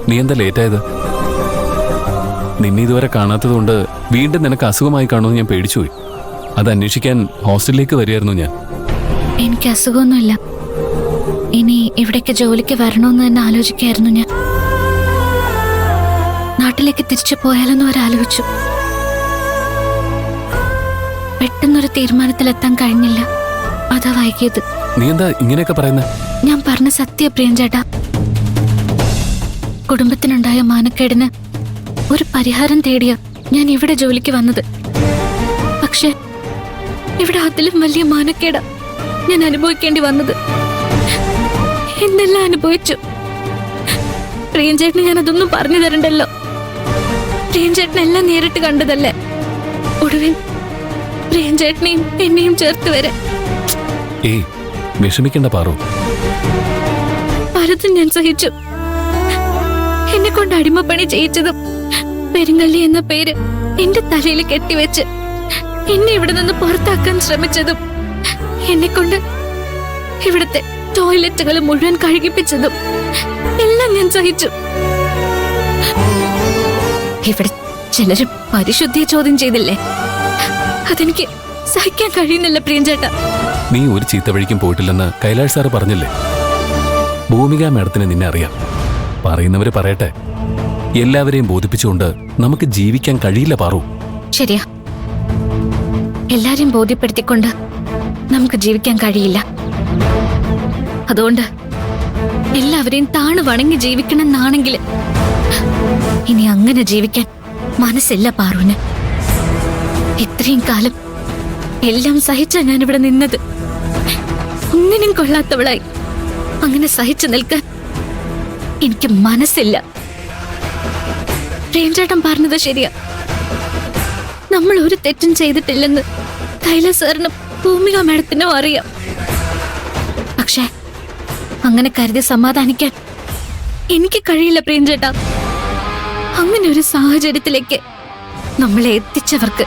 നീ എന്താ ലേറ്റായത്? നിന്നെ ഇതുവരെ കാണാത്തതുകൊണ്ട് വീണ്ടും നിനക്ക് അസുഖമായി കാണുമെന്ന് ഞാൻ പേടിച്ചുപോയി. അത് അന്വേഷിക്കാൻ ഹോസ്റ്റലിലേക്ക് വരികയായിരുന്നു ഞാൻ. എനിക്ക് അസുഖമൊന്നുമില്ല. ഇനി ഇവിടേക്ക് ജോലിക്ക് വരണമെന്ന് തന്നെ ആലോചിക്കായിരുന്നു ഞാൻ. നാട്ടിലേക്ക് തിരിച്ചു പോയാലെന്ന് ഒരാലോചിച്ചു. പെട്ടെന്നൊരു തീരുമാനത്തിലെത്താൻ കഴിഞ്ഞില്ല. അതാ വൈകിയത്. നീ എന്താ ഇങ്ങനെയൊക്കെ പറയുന്നത്? ഞാൻ പറഞ്ഞ സത്യ പ്രിയഞ്ചേട്ടാ. കുടുംബത്തിനുണ്ടായ മാനക്കേടിന് ഒരു പരിഹാരം തേടിയ ഞാൻ ഇവിടെ ജോലിക്ക് വന്നത്. പക്ഷെ ഇവിടെ അതിലും വലിയ മാനക്കേട ഞാൻ അനുഭവിക്കേണ്ടി വന്നത്. എന്തെല്ലാം അനുഭവിച്ചു. പ്രിയഞ്ചേട്ടന് ഞാൻ അതൊന്നും പറഞ്ഞു തരണ്ടല്ലോ. പ്രിയഞ്ചേട്ടനെല്ലാം നേരിട്ട് കണ്ടതല്ലേ. ഒടുവിൽ പ്രിയഞ്ചേട്ടനെയും എന്നെയും ചേർത്ത് വരെ. ഏയ് വിഷമിക്കണ്ട പാറു. പലതും ഞാൻ സഹിച്ചു. എന്നെ കൊണ്ട് അടിമപ്പണി ചെയ്യിച്ചതും പെരുങ്കള്ളി എന്ന പേര് എന്റെ തലയിൽ കെട്ടിവെച്ച് എന്നെ ഇവിടെ നിന്ന് പുറത്താക്കാൻ ശ്രമിച്ചതും എന്നെ കൊണ്ട് ഇവിടുത്തെ ടോയ്ലറ്റുകൾ മുഴുവൻ കഴുകിപ്പിച്ചതും എല്ലാം ഞാൻ സഹിച്ചു. ഇവിടെ ചിലര് പരിശുദ്ധിയെ ചോദ്യം ചെയ്തില്ലേ, അതെനിക്ക് സഹിക്കാൻ കഴിയുന്നില്ല പ്രിയഞ്ചേട്ടാ. നീ ഒരു ചീത്ത വഴിക്കും പോയിട്ടില്ലെന്ന് കൈലാഷ് സാറ് പറഞ്ഞില്ലേ? ഭൂമിക മാഡത്തിന് നിന്നെ അറിയാം. പറയുന്നവര് പറയട്ടെ. എല്ലാവരെയും ബോധിപ്പിച്ചുകൊണ്ട് നമുക്ക് ജീവിക്കാൻ കഴിയില്ല പാറു. ശരിയാ, എല്ലാരെയും ബോധ്യപ്പെടുത്തിക്കൊണ്ട് നമുക്ക് ജീവിക്കാൻ കഴിയില്ല. അതുകൊണ്ട് എല്ലാവരെയും താണു വണങ്ങി ജീവിക്കണമെന്നാണെങ്കിൽ ഇനി അങ്ങനെ ജീവിക്കാൻ മനസ്സില്ല പാറുവിന്. ഇത്രയും കാലം എല്ലാം സഹിച്ചാ ഞാനിവിടെ നിന്നത്. ഒന്നിനും കൊള്ളാത്തവളായി അങ്ങനെ സഹിച്ചു നിൽക്കാൻ എനിക്ക് മനസ്സില്ല. പ്രേംചേട്ടൻ പറഞ്ഞത് ശരിയാ. നമ്മൾ ഒരു തെറ്റും ചെയ്തിട്ടില്ലെന്ന് കൈലാസ് സാറിനും ഭൂമിക മാഡത്തിനും അറിയാം. പക്ഷെ അങ്ങനെ കരുതി സമാധാനിക്കാൻ എനിക്ക് കഴിയില്ല പ്രേംചേട്ടാ. അങ്ങനെ ഒരു സാഹചര്യത്തിലേക്ക് നമ്മളെ എത്തിച്ചവർക്ക്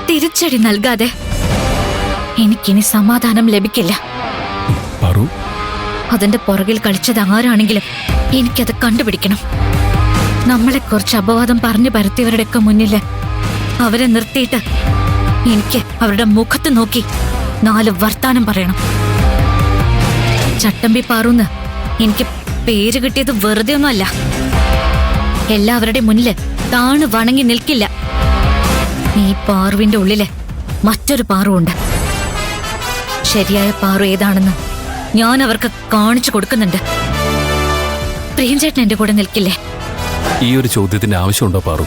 തിരിച്ചടി നൽകാതെ എനിക്കിനി സമാധാനം ലഭിക്കില്ല. അതിന്റെ പുറകിൽ കളിച്ചത് ആരാണെങ്കിലും എനിക്കത് കണ്ടുപിടിക്കണം. നമ്മളെ കുറച്ച് അപവാദം പറഞ്ഞു പരത്തിയവരുടെയൊക്കെ മുന്നില് അവരെ നിർത്തിയിട്ട് എനിക്ക് അവരുടെ മുഖത്ത് നോക്കി 4 വർത്താനം പറയണം. ചട്ടമ്പി പാറൂന്ന് എനിക്ക് പേര് കിട്ടിയത് വെറുതെ ഒന്നുമല്ല. എല്ലാവരുടെയും മുന്നില് താണു വണങ്ങി നിൽക്കില്ല. ഈ പാറുവിന്റെ ഉള്ളില് മറ്റൊരു പാറുണ്ട്. ശരിയായ പാറു ഏതാണെന്ന് ഞാൻ അവർക്ക് കാണിച്ചു കൊടുക്കുന്നുണ്ട്. പ്രിയഞ്ചേട്ടൻ എന്റെ കൂടെ നിൽക്കില്ലേ? ഈ ഒരു ചോദ്യത്തിന്റെ ആവശ്യമുണ്ടോ പാറു?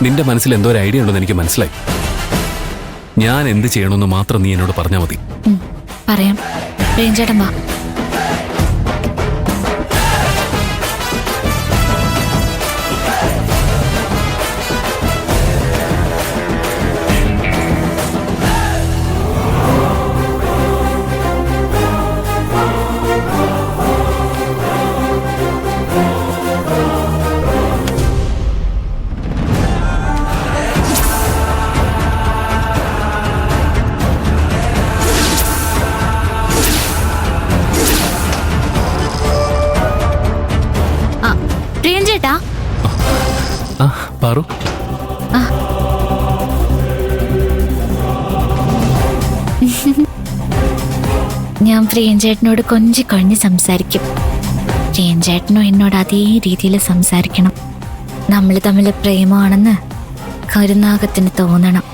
നിന്റെ മനസ്സിൽ എന്തോ ഒരു ഐഡിയ ഉണ്ടെന്ന് എനിക്ക് മനസ്സിലായി. ഞാൻ എന്ത് ചെയ്യണമെന്ന് മാത്രം നീ എന്നോട് പറഞ്ഞാൽ മതി. പറയാം. പ്രിയഞ്ചേട്ടൻ വാ. പ്രിയഞ്ചേട്ടാ. പാറു, ഞാൻ പ്രിയഞ്ചേട്ടനോട് കൊഞ്ചി കൊഞ്ഞ് സംസാരിക്കും. പ്രിയഞ്ചേട്ടനും എന്നോട് അതേ രീതിയിൽ സംസാരിക്കണം. നമ്മൾ തമ്മിൽ പ്രേമമാണെന്ന് കരുനാഗത്തിന് തോന്നണം.